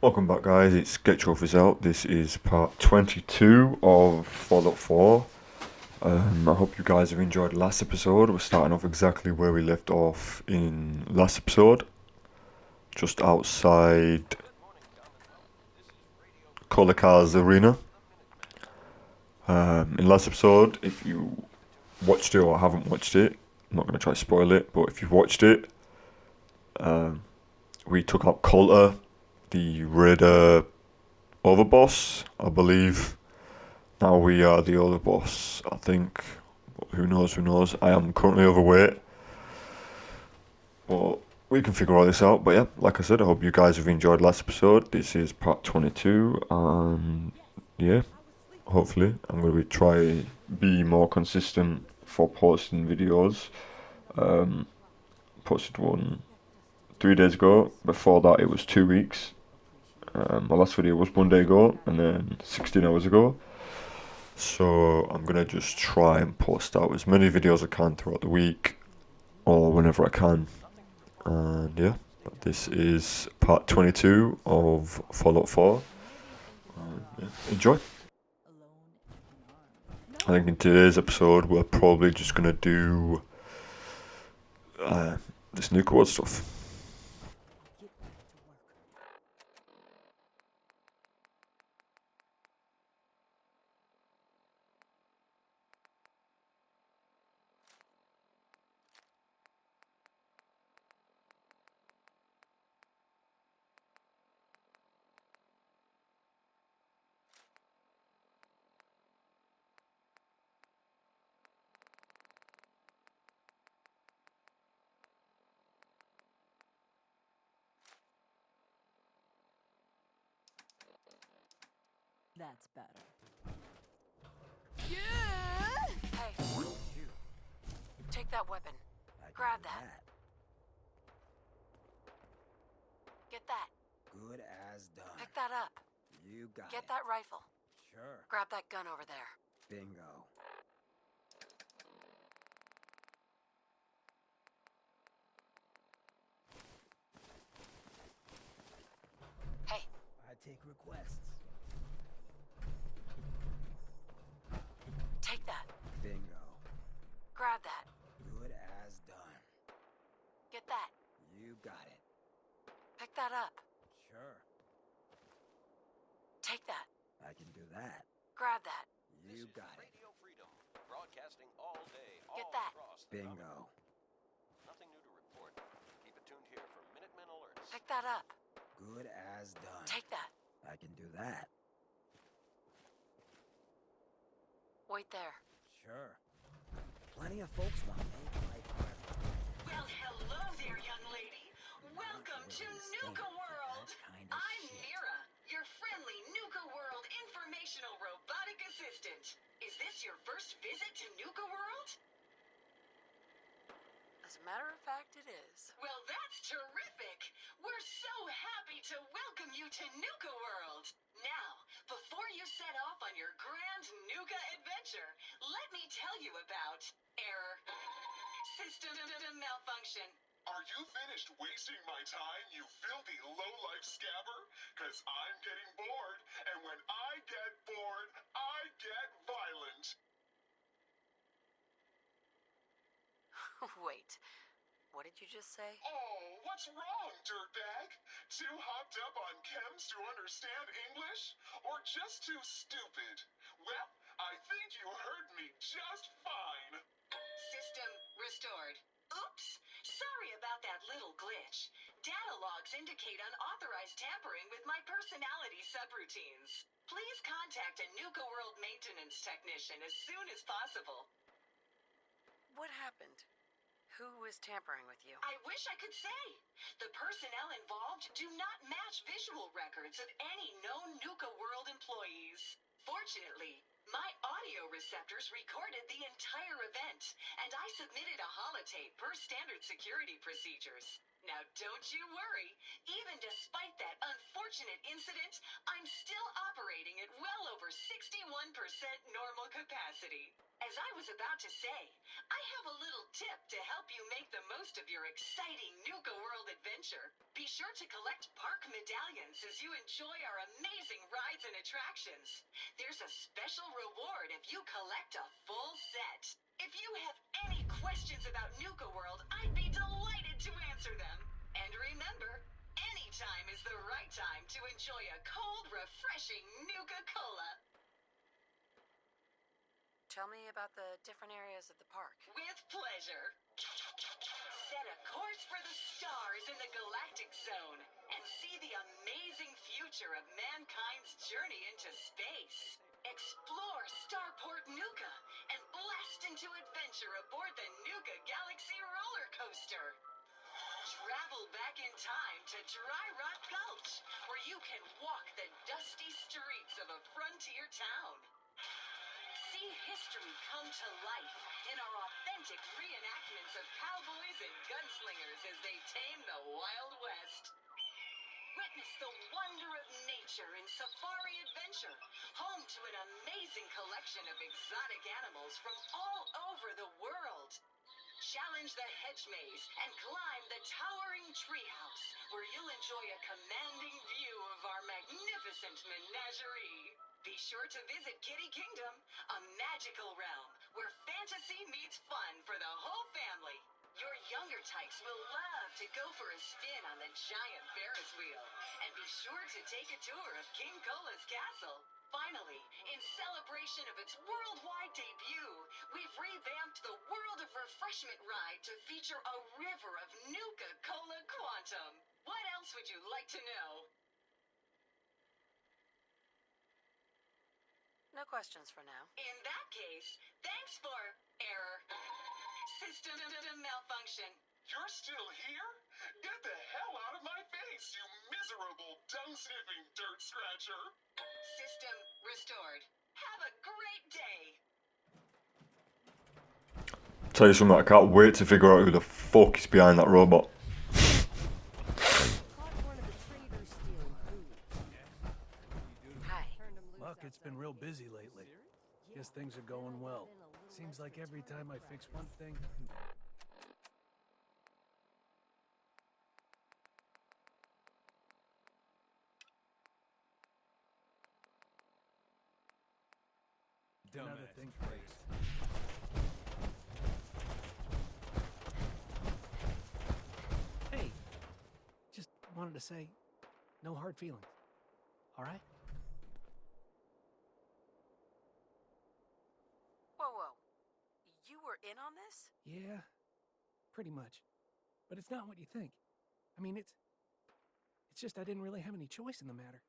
Welcome back, guys. It's Get Trophies Out. This is part 22 of Fallout 4. I hope you guys have enjoyed last episode. We're starting off exactly where we left off in last episode, just outside Kolaka's arena. In last episode, if you watched it or haven't watched it, I'm not going to try to spoil it, but if you've watched it, um, we took out Coulter, the Raider overboss, I believe. Now we are the other boss, I think. But who knows, who knows. I am currently overweight. But we can figure all this out. But yeah, like I said, I hope you guys have enjoyed last episode. This is part 22. And yeah, hopefully I'm going to try be more consistent for posting videos. Um, Posted one 3 days ago. Before that it was 2 weeks. My last video was one day ago and then 16 hours ago. So I'm gonna just try and post out as many videos as I can throughout the week or whenever I can. And yeah, this is part 22 of Fallout 4. Yeah, enjoy. I think in today's episode we're probably just gonna do this Nuka-world stuff. That's better. Hey, take that weapon. Grab that. Get that. Good as done. Pick that up. You got Get it. that rifle. Sure. Grab that gun over there. Bingo. Hey, I take requests. take that. Bingo. Grab that. Good as done. Get that. You got it. Pick that up. Sure. Take that. I can do that. Grab that. You got it. Radio Freedom, broadcasting all day, Get all that. across the Bingo. Commonwealth. Nothing new to report. Keep it tuned here for Minutemen alerts. Pick that up. Good as done. Take that. I can do that. Wait there. Sure. Plenty of folks want to make life hard. Well, hello there, young lady. Welcome to Nuka-world. I'm Mira, your friendly Nuka-world informational robotic assistant. Is this your first visit to Nuka-world? As a matter of fact, it is. Well, that's terrific. We're so happy to welcome you to Nuka-world. Now, before you set off on your grand Nuka adventure, let me tell you about error, system malfunction. Are you finished wasting my time, you filthy low-life scabber? Cause I'm getting bored, and when I get bored, I get violent. Wait. What did you just say? Oh, what's wrong, dirtbag? Too hopped up on chems to understand English? Or just too stupid? Well, I think you heard me just fine. System restored. Oops! Sorry about that little glitch. Data logs indicate unauthorized tampering with my personality subroutines. Please contact a Nuka-world maintenance technician as soon as possible. What happened? Who was tampering with you? I wish I could say. The personnel involved do not match visual records of any known Nuka-world employees. Fortunately, my audio receptors recorded the entire event, and I submitted a holotape per standard security procedures. Now, don't you worry. Even despite that unfortunate incident, I'm still operating at well over 61% normal capacity. As I was about to say, I have a little tip to help you make the most of your exciting Nuka-world adventure. Be sure to collect park medallions as you enjoy our amazing rides and attractions. There's a special reward if you collect a full set. If you have any questions about Nuka-world, I'd be delighted to answer them. And remember, any time is the right time to enjoy a cold, refreshing Nuka-Cola. Tell me about the different areas of the park. With pleasure. Set a course for the stars in the galactic zone and see the amazing future of mankind's journey into space. Explore Starport Nuka and blast into adventure aboard the Nuka Galaxy roller coaster. Travel back in time to Dry Rock Gulch, where you can walk the dusty streets of a frontier town. See history come to life in our authentic reenactments of cowboys and gunslingers as they tame the Wild West. Witness the wonder of nature in Safari Adventure, home to an amazing collection of exotic animals from all over the world. Challenge the hedge maze and climb the towering treehouse, where you'll enjoy a commanding view of our magnificent menagerie. Be sure to visit Kitty Kingdom, a magical realm where fantasy meets fun for the whole family. Your younger types will love to go for a spin on the giant Ferris wheel. And be sure to take a tour of King Cola's castle. Finally, in celebration of its worldwide debut, we've revamped the World of Refreshment ride to feature a river of Nuka-Cola Quantum. What else would you like to know? No questions for now. In that case, thanks for error. System malfunction. You're still here? Get the hell out of my face, you miserable, dung-sniffing dirt scratcher! System restored. Have a great day. Tell you something, I can't wait to figure out who the fuck is behind that robot. Caught one of the traders stealing food. Hi. Luck, it's been real busy lately. Guess things are going well. Seems like every time I fix one thing... Another thing breaks. Hey, just wanted to say, no hard feelings. All right? Whoa. You were in on this? Yeah, pretty much. But it's not what you think. I mean, it's just I didn't really have any choice in the matter.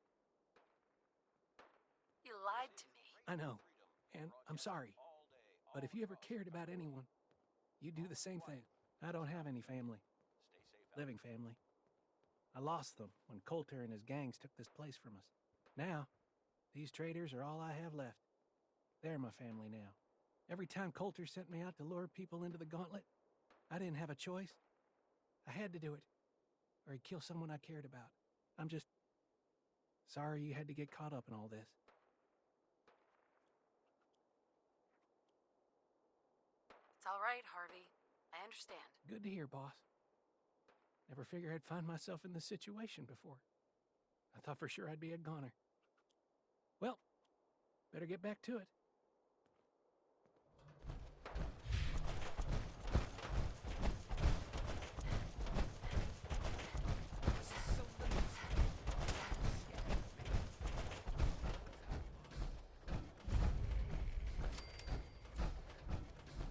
You lied to me. I know, and I'm sorry. But if you ever cared about anyone, you'd do the same thing. I don't have any family. Living family. I lost them when Coulter and his gangs took this place from us. Now, these traders are all I have left. They're my family now. Every time Coulter sent me out to lure people into the gauntlet, I didn't have a choice. I had to do it, or he'd kill someone I cared about. I'm just sorry you had to get caught up in all this. It's all right, Harvey. I understand. Good to hear, boss. Never figured I'd find myself in this situation before. I thought for sure I'd be a goner. Well, better get back to it.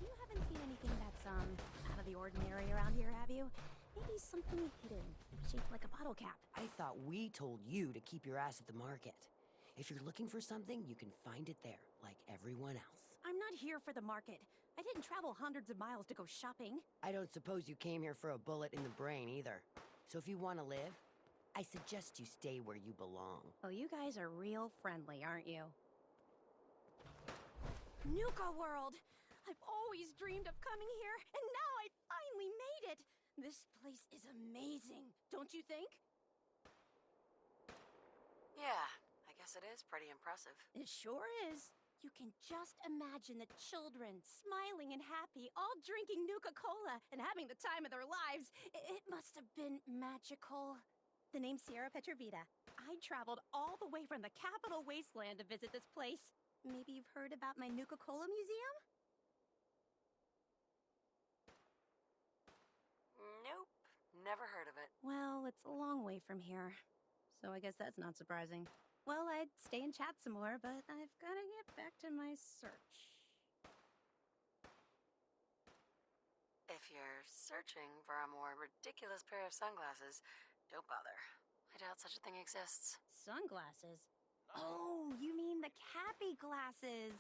You haven't seen anything that's, out of the ordinary around here, have you? Maybe something hidden, shaped like a bottle cap. I thought we told you to keep your ass at the market. If you're looking for something, you can find it there, like everyone else. I'm not here for the market. I didn't travel hundreds of miles to go shopping. I don't suppose you came here for a bullet in the brain either. So if you want to live, I suggest you stay where you belong. Well, you guys are real friendly, aren't you? Nuka-world! I've always dreamed of coming here, and now I finally made it! This place is amazing, don't you think? Yeah, I guess it is pretty impressive. It sure is. You can just imagine the children smiling and happy, all drinking Nuka-Cola and having the time of their lives. It must have been magical. The name's Sierra Petrovita. I traveled all the way from the capital wasteland to visit this place. Maybe you've heard about my Nuka-Cola museum? Nope, never heard of it. Well, it's a long way from here, so I guess that's not surprising. Well, I'd stay and chat some more, but I've gotta get back to my search. If you're searching for a more ridiculous pair of sunglasses, don't bother. I doubt such a thing exists. Sunglasses? Oh, you mean the Cappy glasses.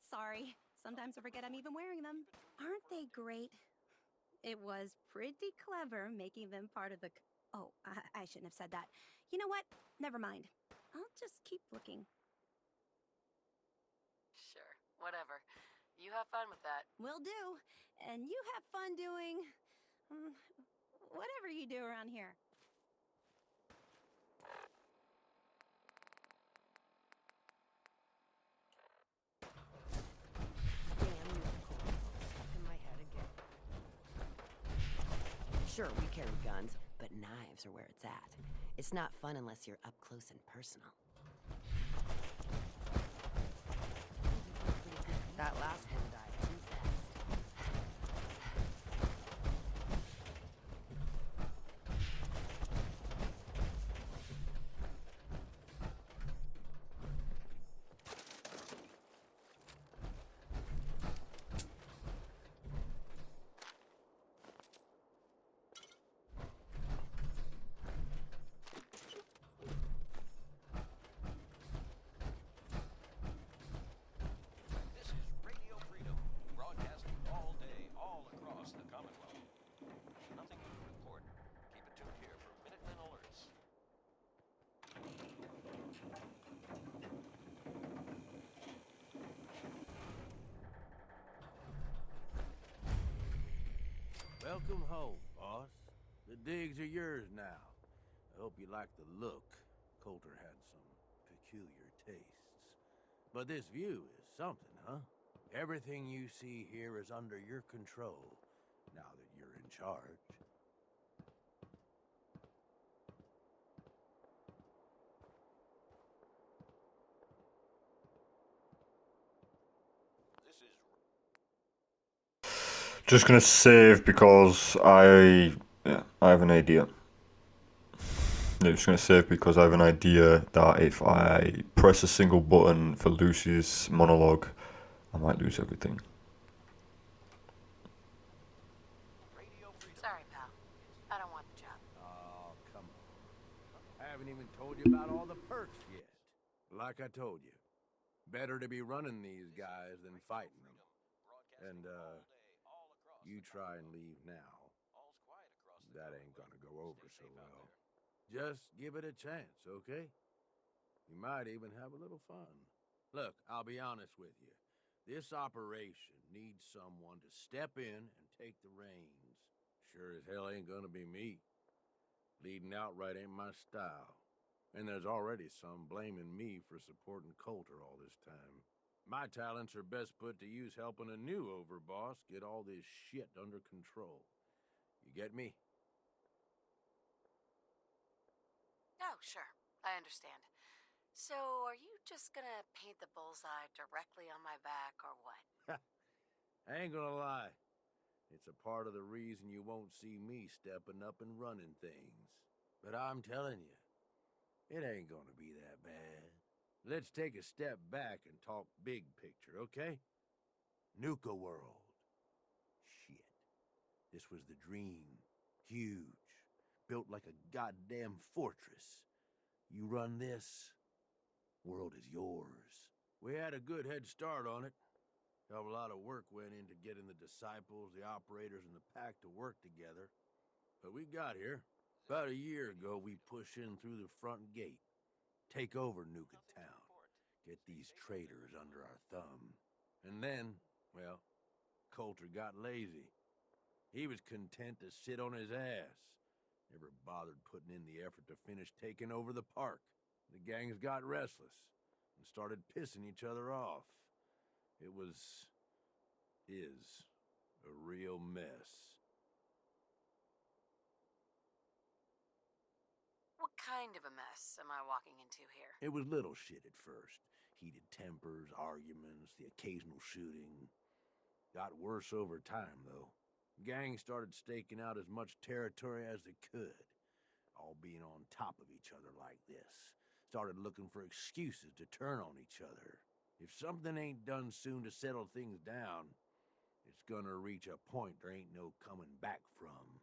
Sorry, sometimes I forget I'm even wearing them. Aren't they great? It was pretty clever making them part of the... Oh, I shouldn't have said that. You know what? Never mind. I'll just keep looking. Sure, whatever. You have fun with that. Will do. And you have fun doing... whatever you do around here. Damn Nuka-Cola. Stuck in my head again. Sure, we carry guns, but knives are where it's at. It's not fun unless you're up close and personal. That last one died too fast. This is Radio Freedom, broadcasting all day, all across the Commonwealth. Nothing new to report. Keep it tuned here for Minutemen alerts. Welcome home, boss. The digs are yours now. I hope you like the look. Coulter had some peculiar tastes. But this view is something, huh? Everything you see here is under your control, now that you're in charge. This is Just gonna save because I have an idea. Yeah, just gonna save because I have an idea that if I press a single button for Lucy's monologue, I might lose everything. Radio Freedom. Sorry, pal. I don't want the job. Oh, come on. I haven't even told you about all the perks yet. Like I told you, better to be running these guys than fighting them. And, you try and leave now. All's quiet across the That ain't gonna go over so Stay safe out well. there. Just give it a chance, okay? You might even have a little fun. Look, I'll be honest with you. This operation needs someone to step in and take the reins. Sure as hell ain't gonna be me. Leading outright ain't my style. And there's already some blaming me for supporting Coulter all this time. My talents are best put to use helping a new overboss get all this shit under control. You get me? Oh, sure. I understand. So, are you just gonna paint the bullseye directly on my back, or what? I ain't gonna lie. It's a part of the reason you won't see me stepping up and running things. But I'm telling you, it ain't gonna be that bad. Let's take a step back and talk big picture, okay? Nuka-world. Shit. This was the dream. Huge. Built like a goddamn fortress. You run this, world is yours. We had a good head start on it. Hell of a lot of work went into getting the disciples, the operators, and the pack to work together. But we got here. About a year ago, we push in through the front gate. Take over Nuka Town. Get these traitors under our thumb. And then, well, Coulter got lazy. He was content to sit on his ass. Never bothered putting in the effort to finish taking over the park. The gangs got restless and started pissing each other off. It is a real mess. What kind of a mess am I walking into here? It was little shit at first. Heated tempers, arguments, the occasional shooting. Got worse over time, though. Gangs started staking out as much territory as they could, all being on top of each other like this. Started looking for excuses to turn on each other. If something ain't done soon to settle things down, it's gonna reach a point there ain't no coming back from.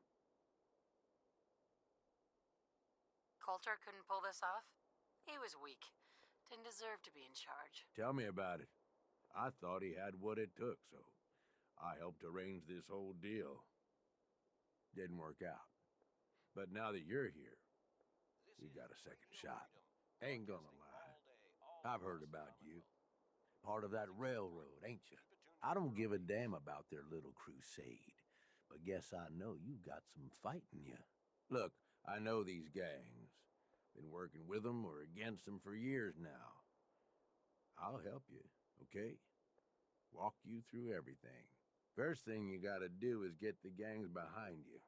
Coulter couldn't pull this off? He was weak. Didn't deserve to be in charge. Tell me about it. I thought he had what it took, so I helped arrange this whole deal. Didn't work out. But now that you're here, we got a second shot. Ain't gonna lie. I've heard about you. Part of that railroad, ain't you? I don't give a damn about their little crusade, but guess I know you got some fight in you. Look, I know these gangs. Been working with them or against them for years now. I'll help you, okay? Walk you through everything. First thing you gotta do is get the gangs behind you.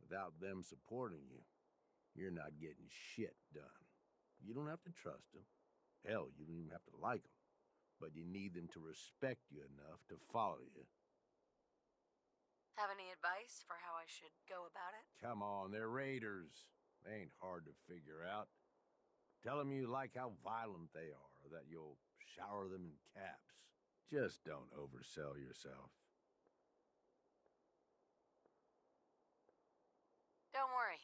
Without them supporting you, you're not getting shit done. You don't have to trust them. Hell, you don't even have to like them. But you need them to respect you enough to follow you. Have any advice for how I should go about it? Come on, they're raiders. They ain't hard to figure out. Tell them you like how violent they are, or that you'll shower them in caps. Just don't oversell yourself. Don't worry.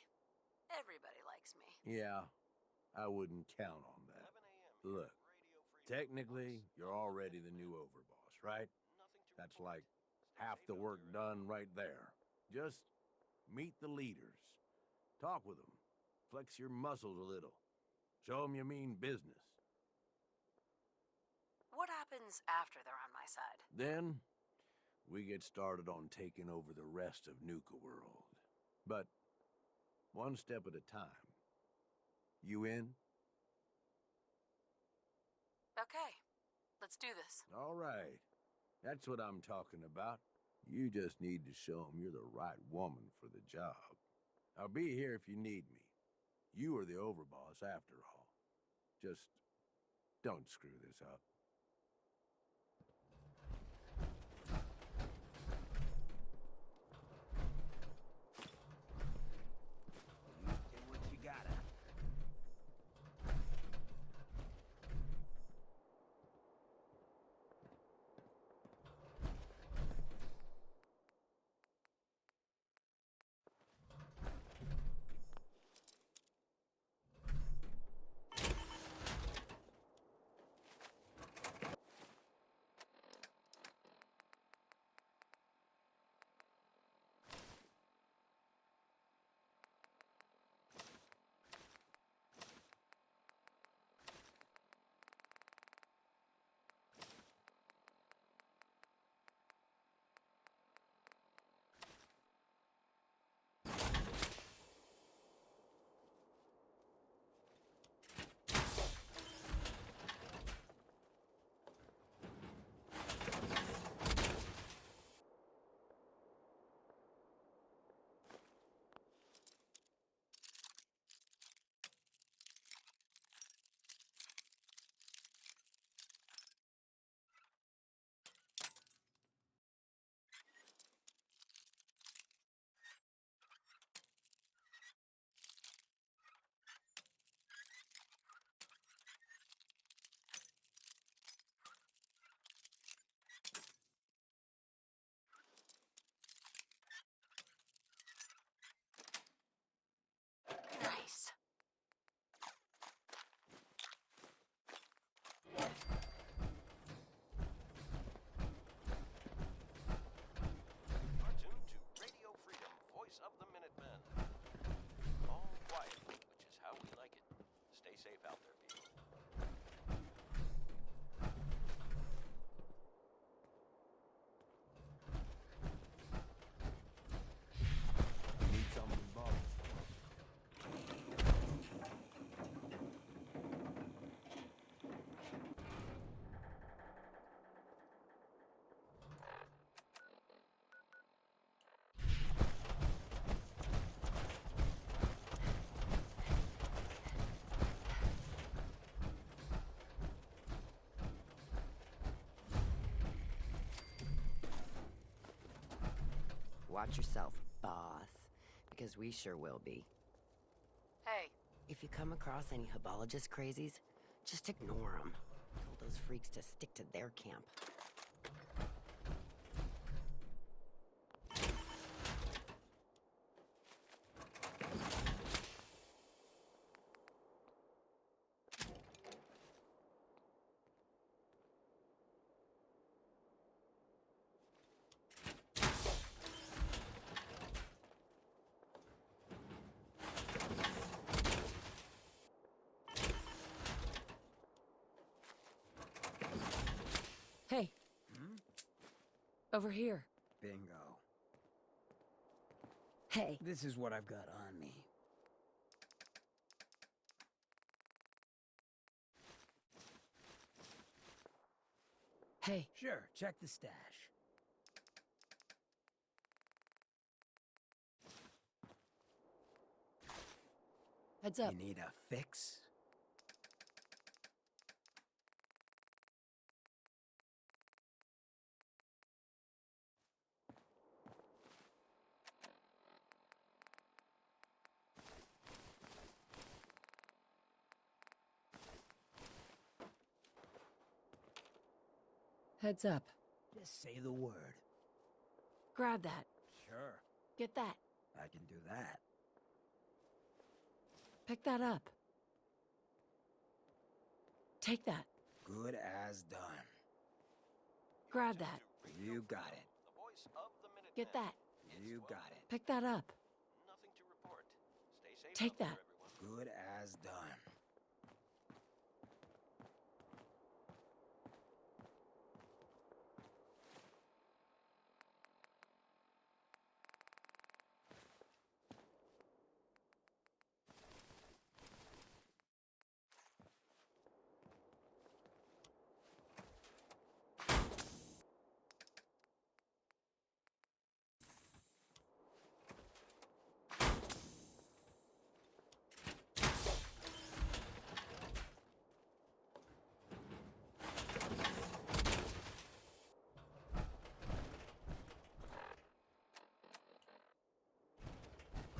Everybody likes me. Yeah, I wouldn't count on that. Look, technically, you're already the new overboss, right? That's like half the work done right there. Just meet the leaders. Talk with them. Flex your muscles a little. Show them you mean business. What happens after they're on my side? Then, we get started on taking over the rest of Nuka-world. But one step at a time. You in? Okay, let's do this. All right. That's what I'm talking about. You just need to show them you're the right woman for the job. I'll be here if you need me. You are the overboss after all. Just don't screw this up. You get what you gotta. Watch yourself, boss. Because we sure will be. Hey, If you come across any Hibologist crazies, just ignore them. Tell those freaks to stick to their camp. hey. Over here. Bingo. Hey. This is what I've got on me. Hey. Sure, check the stash. Heads up. You need a fix? Heads up. Just say the word. Grab that. Sure, Get that. I can do that. Pick that up. Take that. Good as done. Grab that. You got it. The voice of the Minutemen. Get that. You got it. Pick that up. Nothing to report. Stay safe Take out there, that. everyone. Good as done.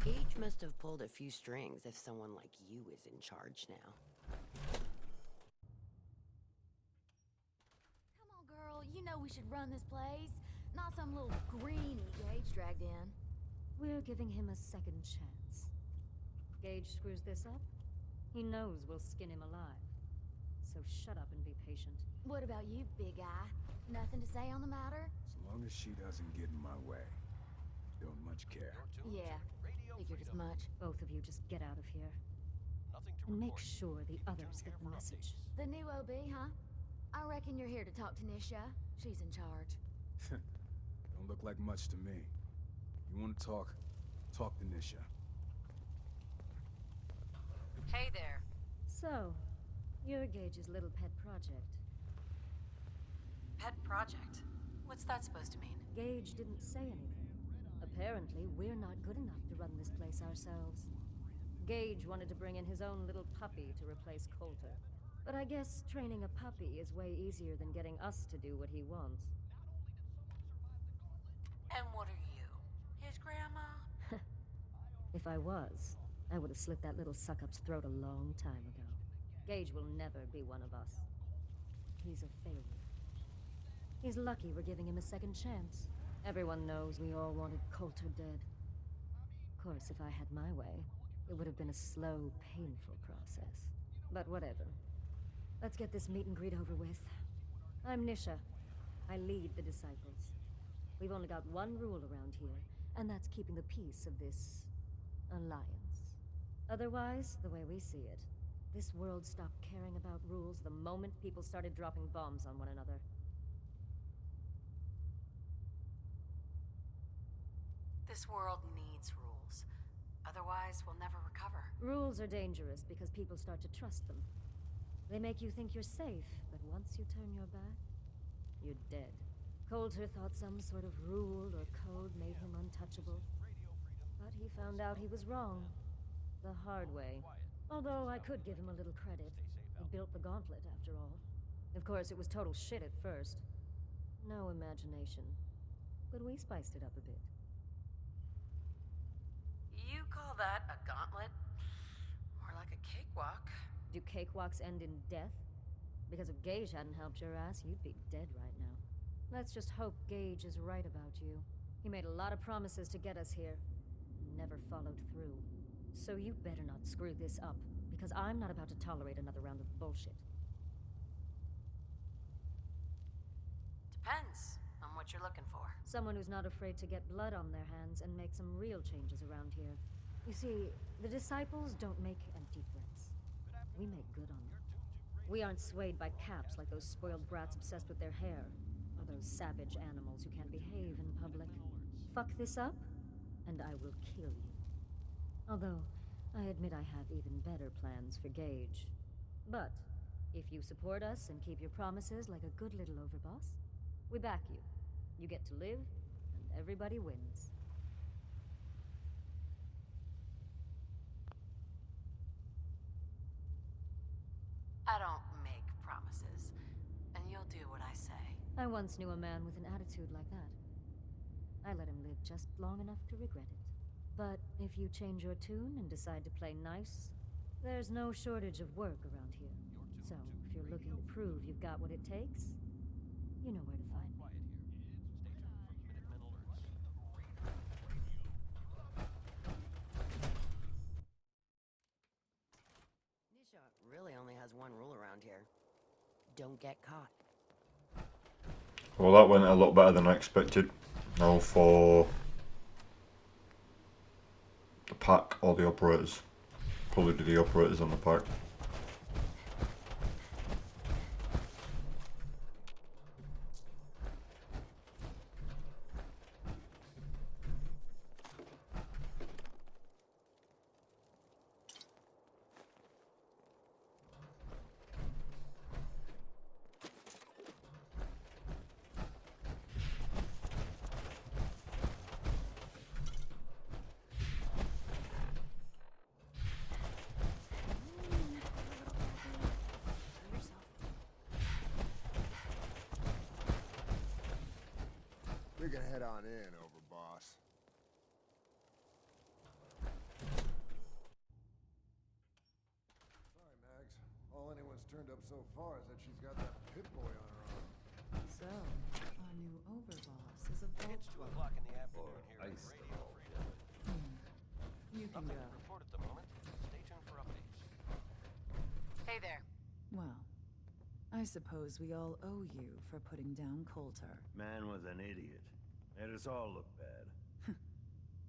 Gage must have pulled a few strings if someone like you is in charge now. Come on, girl. You know we should run this place. Not some little greenie Gage dragged in. We're giving him a second chance. Gage screws this up, he knows we'll skin him alive. So shut up and be patient. What about you, big guy? Nothing to say on the matter? As long as she doesn't get in my way. Don't much care. You're tuned Yeah, to Radio figured as Freedom. much. Both of you just get out of here. Nothing to And make report. sure the Keep it others tuned get here the for message. updates. The new OB, huh? I reckon you're here to talk to Nisha. She's in charge. Don't look like much to me. You want to talk? Talk to Nisha. Hey there. So, you're Gage's little pet project. Pet project. What's that supposed to mean? Gage didn't say anything. Apparently, we're not good enough to run this place ourselves. Gage wanted to bring in his own little puppy to replace Coulter. But I guess training a puppy is way easier than getting us to do what he wants. And what are you? His grandma? If I was, I would have slit that little suck-up's throat a long time ago. Gage will never be one of us. He's a failure. He's lucky we're giving him a second chance. Everyone knows we all wanted Coulter dead. Of course, if I had my way, it would have been a slow, painful process. But whatever. Let's get this meet and greet over with. I'm Nisha. I lead the Disciples. We've only got one rule around here, and that's keeping the peace of this alliance. Otherwise, the way we see it, this world stopped caring about rules the moment people started dropping bombs on one another. This world needs rules. Otherwise, we'll never recover. Rules are dangerous because people start to trust them. They make you think you're safe, but once you turn your back, you're dead. Coulter thought some sort of rule or code made him untouchable. But he found out he was wrong. The hard way. Although I could give him a little credit. He built the gauntlet, after all. Of course, it was total shit at first. No imagination. But we spiced it up a bit. call that a gauntlet? More like a cakewalk. Do cakewalks end in death? Because if Gage hadn't helped your ass, you'd be dead right now. Let's just hope Gage is right about you. He made a lot of promises to get us here, and never followed through. So you better not screw this up, because I'm not about to tolerate another round of bullshit. Depends on what you're looking for. Someone who's not afraid to get blood on their hands and make some real changes around here. You see, the disciples don't make empty threats. We make good on them. We aren't swayed by caps like those spoiled brats obsessed with their hair, or those savage animals who can't behave in public. Fuck this up, and I will kill you. Although, I admit I have even better plans for Gage. But, if you support us and keep your promises like a good little overboss, we back you. You get to live, and everybody wins. I don't make promises, and you'll do what I say. I once knew a man with an attitude like that. I let him live just long enough to regret it. But if you change your tune and decide to play nice, there's no shortage of work around here. So, if you're looking to prove you've got what it takes, you know where to find me. Nisha really only has one rule around here. Don't get caught. Well, that went a lot better than I expected. Now for the pack or the operators. Probably do the operators on the pack. We can head on in, overboss. Sorry, Mags. All anyone's turned up so far is that she's got that pit boy on her arm. So, our new overboss is a vault. It's 2 o'clock in the afternoon here at Radio Freedom. You can Nothing go. to report at the moment. Stay tuned for updates. Hey there. Well, I suppose we all owe you for putting down Coulter. Man was an idiot. Made us all look bad.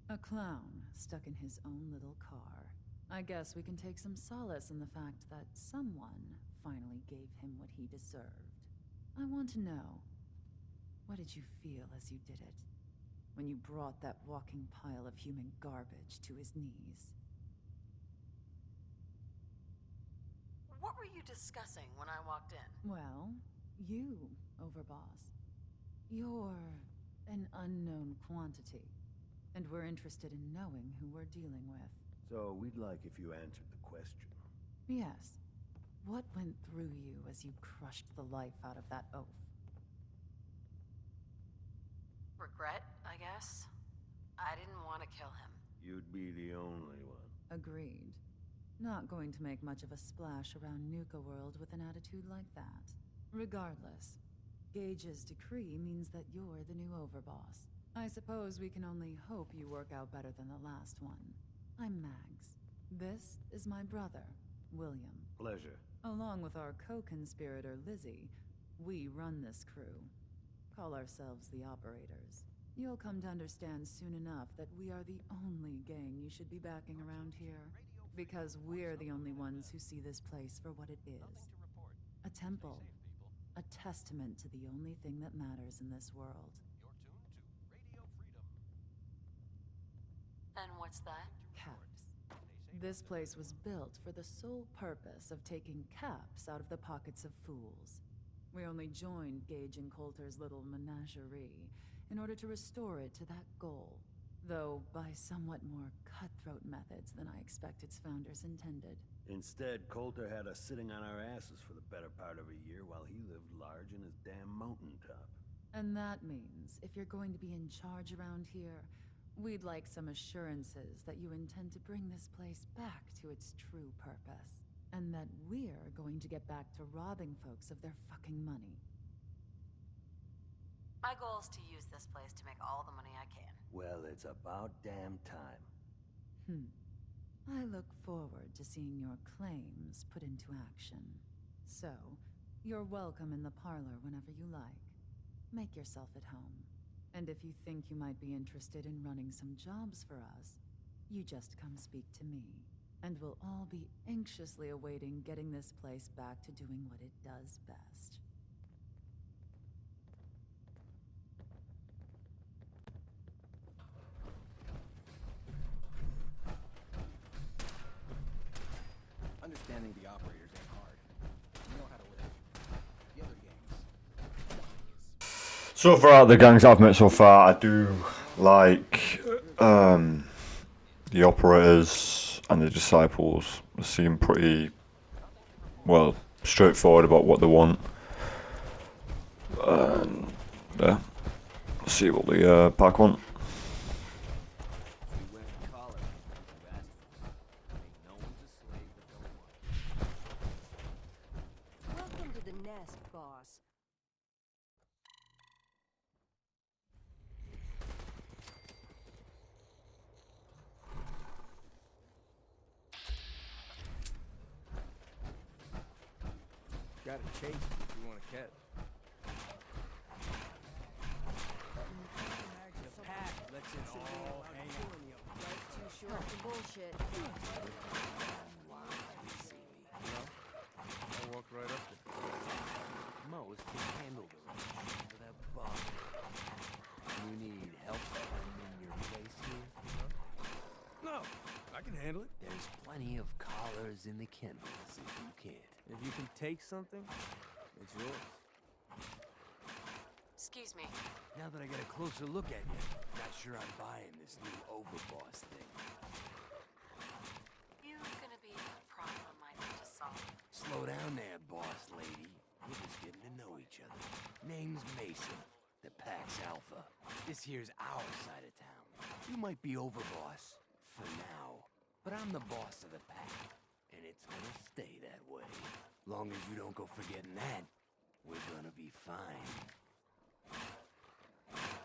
A clown stuck in his own little car. I guess we can take some solace in the fact that someone finally gave him what he deserved. I want to know, what did you feel as you did it? When you brought that walking pile of human garbage to his knees? What were you discussing when I walked in? Well, you, Overboss. You're an unknown quantity, and we're interested in knowing who we're dealing with. So we'd like if you answered the question. Yes. What went through you as you crushed the life out of that oaf? Regret, I guess. I didn't want to kill him. You'd be the only one. Agreed. Not going to make much of a splash around Nuka-world with an attitude like that. Regardless, Gage's decree means that you're the new overboss. I suppose we can only hope you work out better than the last one. I'm Mags. This is my brother, William. Pleasure. Along with our co-conspirator, Lizzie, we run this crew. Call ourselves the Operators. You'll come to understand soon enough that we are the only gang you should be backing around here. Because we're the only ones who see this place for what it is. A temple. A testament to the only thing that matters in this world. And what's that? Caps. This place was built for the sole purpose of taking caps out of the pockets of fools. We only joined Gage and Coulter's little menagerie in order to restore it to that goal. Though by somewhat more cutthroat methods than I expect its founders intended. Instead, Coulter had us sitting on our asses for the better part of a year while he lived large in his damn mountaintop. And that means, if you're going to be in charge around here, We'd like some assurances that you intend to bring this place back to its true purpose. And that we're going to get back to robbing folks of their fucking money. My goal is to use this place to make all the money I can. Well, it's about damn time. I look forward to seeing your claims put into action. So, you're welcome in the parlor whenever you like. Make yourself at home. And if you think you might be interested in running some jobs for us, you just come speak to me. And we'll all be anxiously awaiting getting this place back to doing what it does best. Understanding the operators ain't hard. You know how to live. The other gangs. So far, the gangs I've met so far, I do like the operators and the disciples. They seem pretty, well, straightforward about what they want. And yeah, let's see what the pack want. Welcome to the nest, boss. Gotta chase if you want to catch. The pack lets it all hang out. Life too short for bullshit. I walked right up there. Most can handle the rush without bothering. You need help finding your place here? No, I can handle it. There's plenty of collars in the kennels if you can't. If you can take something, it's yours. Excuse me. Now that I get a closer look at you, not sure I'm buying this new overboss thing. You gonna be a problem I need to solve. Slow down there, boss lady. We're just getting to know each other. Name's Mason, the Pax Alpha. This here's our side of town. You might be overboss for now, but I'm the boss of the pack, and it's gonna stay that way. Long as you don't go forgetting that, we're gonna be fine.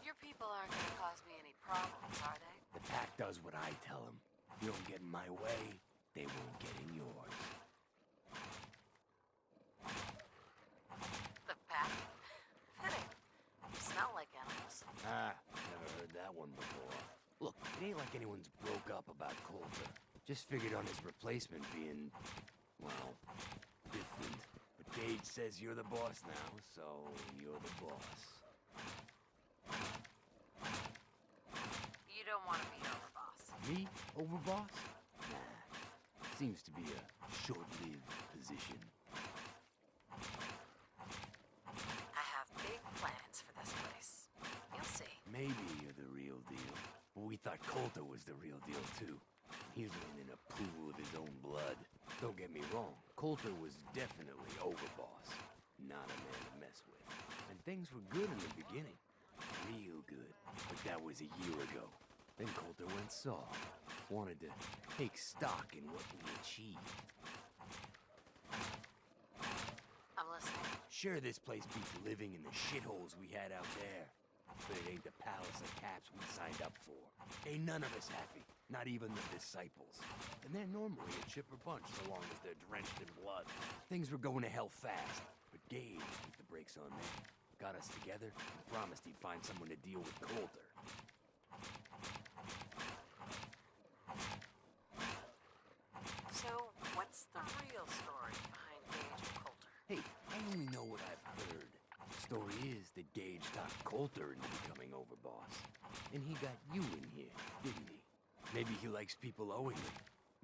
Your people aren't gonna cause me any problems, are they? The pack does what I tell them. You don't get in my way, they won't get in yours. The pack? Fitting. You smell like animals. Ah, never heard that one before. Look, it ain't like anyone's broke up about Coulter. Just figured on his replacement being, well, different. But Gage says you're the boss now, so you're the boss. You don't want to be overboss. Me? Overboss? Nah. Seems to be a short-lived position. I have big plans for this place. You'll see. Maybe you're the real deal. But we thought Coulter was the real deal, too. He's living in a pool of his own blood. Don't get me wrong, Coulter was definitely overboss. Not a man to mess with. And things were good in the beginning. Real good. But that was a year ago. Then Coulter went soft. Wanted to take stock in what we achieved. I'm listening. Sure, this place beats living in the shitholes we had out there. But it ain't the palace of caps we signed up for. Ain't none of us happy, not even the disciples. And they're normally a chipper bunch so long as they're drenched in blood. Things were going to hell fast, but Gage put the brakes on them. Got us together and promised he'd find someone to deal with Coulter. So, what's the real story behind Gage and Coulter? Hey, I only know what I've heard. Story is that Gage talked Coulter into becoming overboss. And he got you in here, didn't he? Maybe he likes people owing him.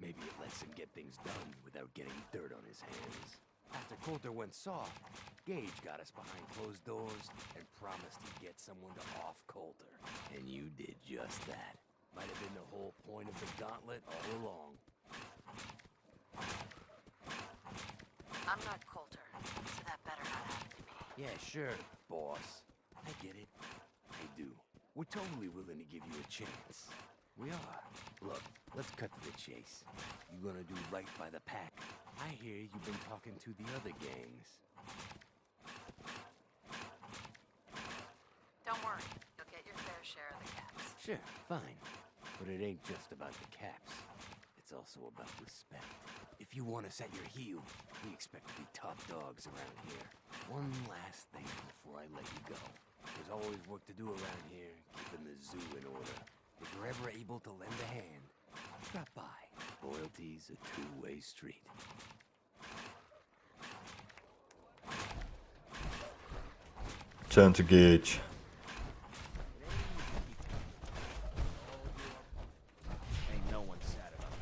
Maybe it lets him get things done without getting dirt on his hands. After Coulter went soft, Gage got us behind closed doors and promised he'd get someone to off Coulter. And you did just that. Might have been the whole point of the gauntlet all along. I'm not Coulter, so that better not happen to me. Yeah, sure, boss. I get it. I do. We're totally willing to give you a chance. We are. Look, let's cut to the chase. You gonna do right by the pack? I hear you've been talking to the other gangs. Don't worry, you'll get your fair share of the caps. Sure, fine. But it ain't just about the caps. It's also about respect. If you want us at your heel, we expect to be top dogs around here. One last thing before I let you go. There's always work to do around here, keeping the zoo in order. If you're ever able to lend a hand, drop by. Loyalty's a two-way street. Turn to Gage. Ain't no one sad about it.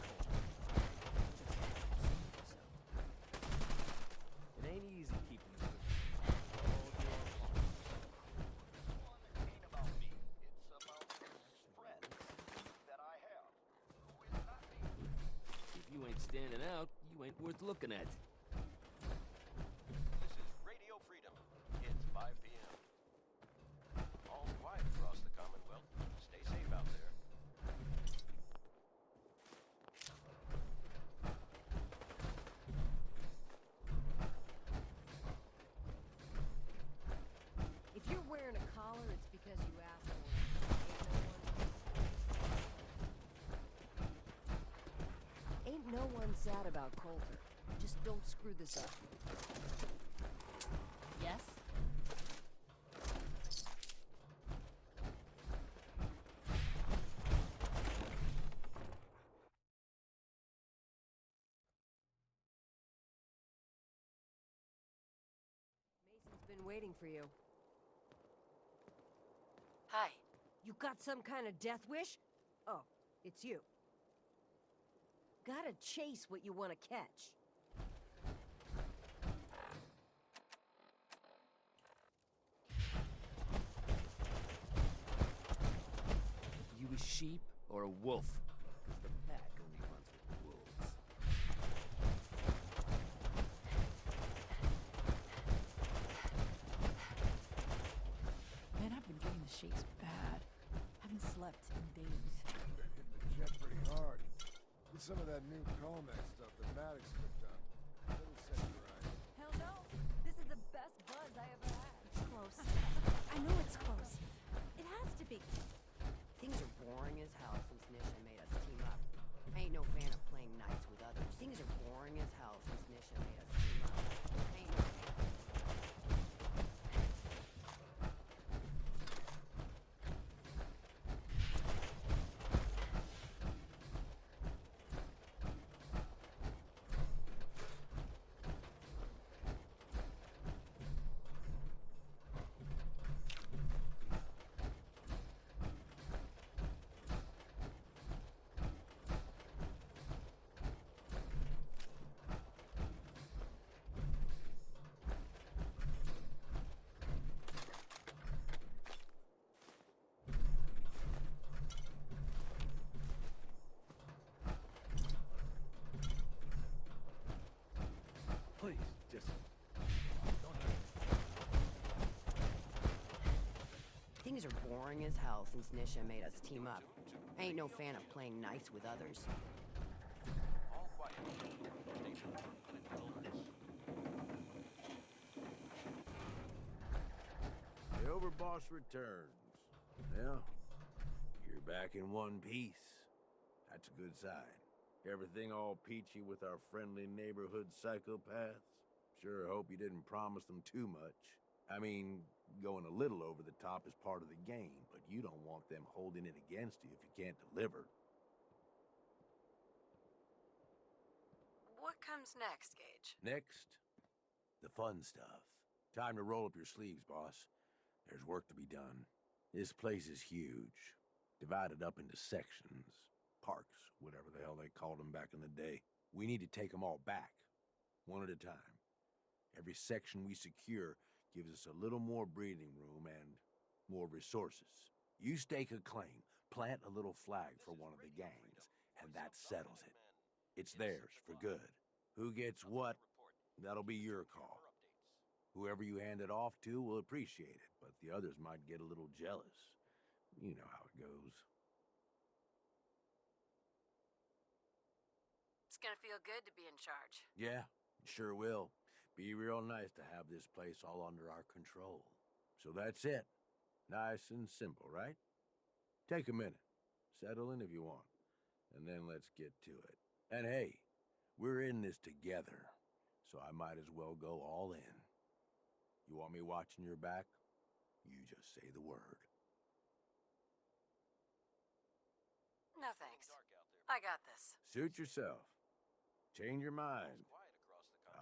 It ain't easy keeping this. If you ain't standing out, you ain't worth looking at. This is Radio Freedom. It's 5 p.m. All quiet across the Commonwealth. Stay safe out there. If you're wearing a collar, it's because you asked for it. Ain't no one sad about Coulter. Just don't screw this up. Yes? Mason's been waiting for you. Hi. You got some kind of death wish? Oh, it's you. Gotta chase what you want to catch. You a sheep or a wolf? Because the pack only runs with wolves. Man, I've been getting the shakes bad. Haven't slept in days. Been hitting the jet pretty hard. Get some of that new Comex stuff that Maddox cooked up. It'll set you right. Hell no! This is the best buzz I ever had. It's close. I know it's close. It has to be. Things are boring as hell since Nisha made us team up. I ain't no fan of playing nice with others. Things are boring as hell since Nisha made us team up. I ain't no fan. Please, just don't. Things are boring as hell since Nisha made us team up. I ain't no fan of playing nice with others. All quiet. Stay tuned for minute middle The Overboss returns. Well, you're back in one piece. That's a good sign. Everything all peachy with our friendly neighborhood psychopaths? Sure hope you didn't promise them too much. I mean, going a little over the top is part of the game, but you don't want them holding it against you if you can't deliver. What comes next, Gage? Next, the fun stuff. Time to roll up your sleeves, boss. There's work to be done. This place is huge, divided up into sections. Parks, whatever the hell they called them back in the day. We need to take them all back, one at a time. Every section we secure gives us a little more breathing room and more resources. You stake a claim, plant a little flag for one of the gangs, and that settles it. It's theirs for good. Who gets what, that'll be your call. Whoever you hand it off to will appreciate it, but the others might get a little jealous. You know how it goes. It's gonna feel good to be in charge. Yeah, it sure will. Be real nice to have this place all under our control. So that's it. Nice and simple, right? Take a minute. Settle in if you want. And then let's get to it. And hey, we're in this together. So I might as well go all in. You want me watching your back? You just say the word. No thanks. I got this. Suit yourself. Change your mind.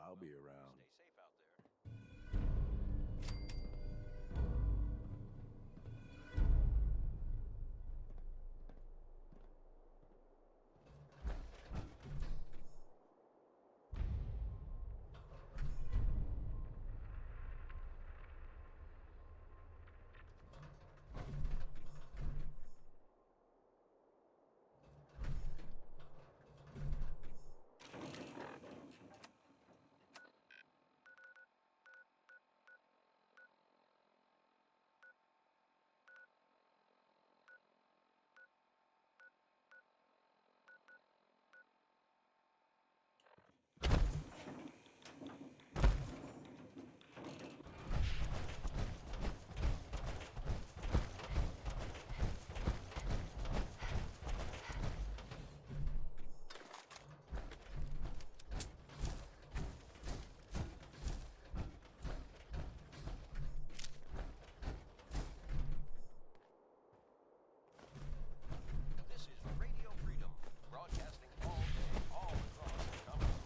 I'll be around. This is Radio Freedom, broadcasting all day, all across the Commonwealth.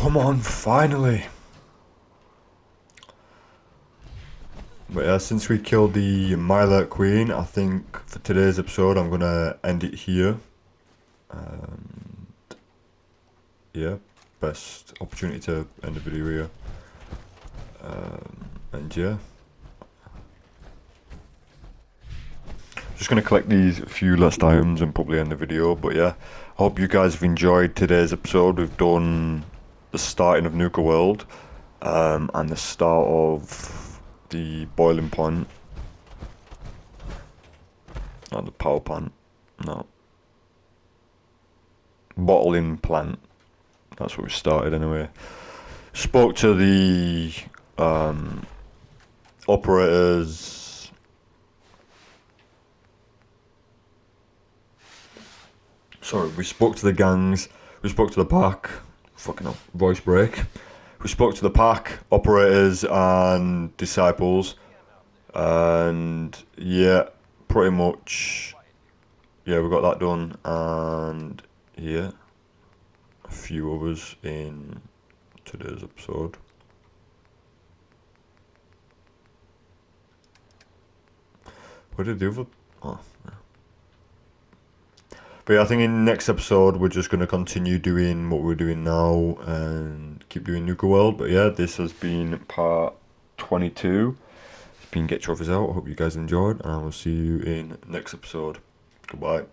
Come on, finally. But yeah, since we killed the Mylet Queen, I think for today's episode I'm gonna end it here. Yeah, best opportunity to end the video here. And yeah, just gonna collect these few last items and probably end the video. But yeah, I hope you guys have enjoyed today's episode. We've done the starting of Nuka-world, and the start of the boiling point. Not the power plant, no. Bottling plant. That's what we started anyway. Spoke to the operators. Sorry, we spoke to the gangs. We spoke to the pack. Fucking hell, voice break. We spoke to the pack, operators, and disciples. And yeah, pretty much. Yeah, we got that done. And yeah, a few others in today's episode. What did the other? Oh, yeah. But yeah, I think in the next episode we're just going to continue doing what we're doing now and keep doing Nuka-world. But yeah, this has been part 22. It's been Get Trophies Out. I hope you guys enjoyed, and I will see you in next episode. Goodbye.